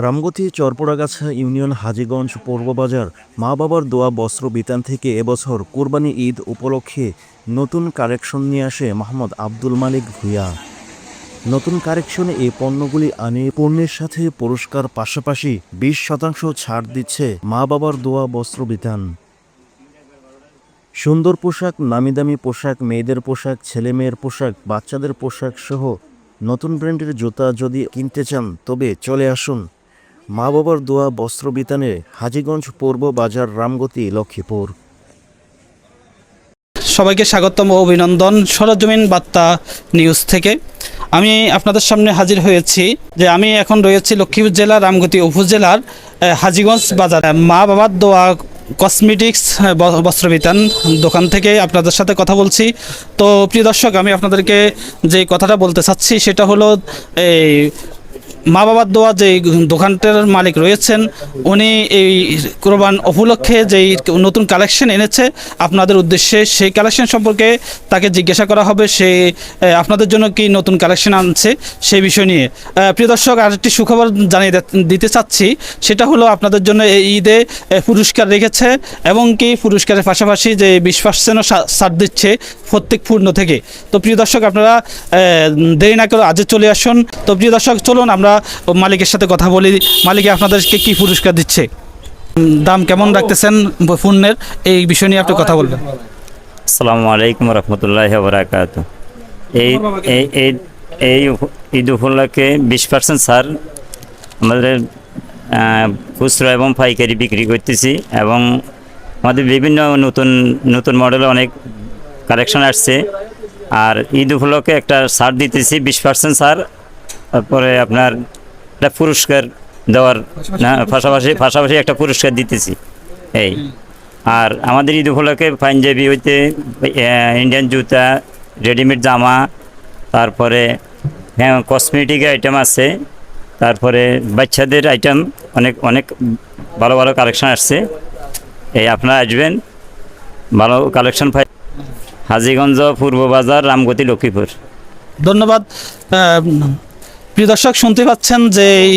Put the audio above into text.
Ramgati চরপড়াগাছা union Hajiganj পূর্ববাজার মা বাবার দোয়া বস্ত্র বিতান থেকে এবছর কোরবানি ঈদ উপলক্ষে নতুন কালেকশন নিয়ে আসে মোহাম্মদ আব্দুল মালিক ভূঁইয়া। নতুন কালেকশনে এই পণ্যগুলি আনে পণ্যের সাথে পুরস্কার পাশাপাশি 20% ছাড় দিচ্ছে মা বাবার দোয়া বস্ত্র বিতান। সুন্দর পোশাক, নামিদামি পোশাক, মেয়েদের পোশাক, ছেলেমেয়ের পোশাক, বাচ্চাদের পোশাক সহ নতুন ব্র্যান্ডের জুতা যদি কিনতে চান তবে চলে আসুন মা বাবার দোয়া বস্ত্র বিতানে, হাজীগঞ্জ পূর্ব বাজার, রামগতি, লক্ষ্মীপুর। সবাইকে স্বাগতম ও অভিনন্দন সরজমিন বার্তা নিউজ থেকে। আমি আপনাদের সামনে হাজির হয়েছি যে আমি এখন রয়েছি লক্ষ্মীপুর জেলার রামগতি উপজেলার হাজীগঞ্জ বাজার মা বাবার দোয়া কসমেটিক্স বস্ত্রবিতান দোকান থেকে আপনাদের সাথে কথা বলছি। তো প্রিয় দর্শক, আমি আপনাদেরকে যে কথাটা বলতে চাচ্ছি সেটা হলো এই মা বাবার দোয়া যে দোকানটার মালিক রয়েছেন উনি এই কোরবান উপলক্ষে যেই নতুন কালেকশন এনেছে আপনাদের উদ্দেশ্যে, সেই কালেকশন সম্পর্কে তাকে জিজ্ঞাসা করা হবে সে আপনাদের জন্য কি নতুন কালেকশন আনছে সেই বিষয় নিয়ে। প্রিয় দর্শক, আরেকটি সুখবর জানিয়ে দিতে চাচ্ছি, সেটা হলো আপনাদের জন্য এই ঈদে পুরস্কার রেখেছে এবং কি পুরস্কারের পাশাপাশি যে 20% ছাড় দিচ্ছে প্রত্যেক পূর্ণ থেকে। তো প্রিয় দর্শক, আপনারা দেরি না করে আজ চলে আসুন। তো প্রিয় দর্শক, চলুন আমরা মালিকের সাথে কথা বলি। মালিক আপনাদেরকে কি পুরস্কার দিচ্ছে, দাম কেমন রাখতেছেন পণ্যের, এই বিষয় নিয়ে আপনি কথা বলবেন। আসসালামু আলাইকুম রহমতুল্লাহি ওয়া বারাকাতুহু। এই ঈদ উপলক্ষে 20% ছাড় আমাদের খুচরা এবং পাইকারি বিক্রি করতেছি এবং আমাদের বিভিন্ন নতুন মডেলের অনেক কালেকশন আসছে। আর ঈদ উপলক্ষে একটা ছাড় দিতেছি 20% ছাড়। তারপরে আপনার একটা পুরস্কার দেওয়ার পাশাপাশি একটা পুরস্কার দিতেছি এই। আর আমাদের ঈদ উপলক্ষে পাঞ্জাবি হইতে ইন্ডিয়ান জুতা, রেডিমেড জামা, তারপরে কসমেটিক আইটেম আছে, তারপরে বাচ্চাদের আইটেম অনেক ভালো ভালো কালেকশন আসছে। এই আপনারা আসবেন, ভালো কালেকশন পাই। হাজীগঞ্জ পূর্ব বাজার, রামগতি, লক্ষ্মীপুর। ধন্যবাদ। প্রিয় দর্শক, শুনতে পাচ্ছেন যে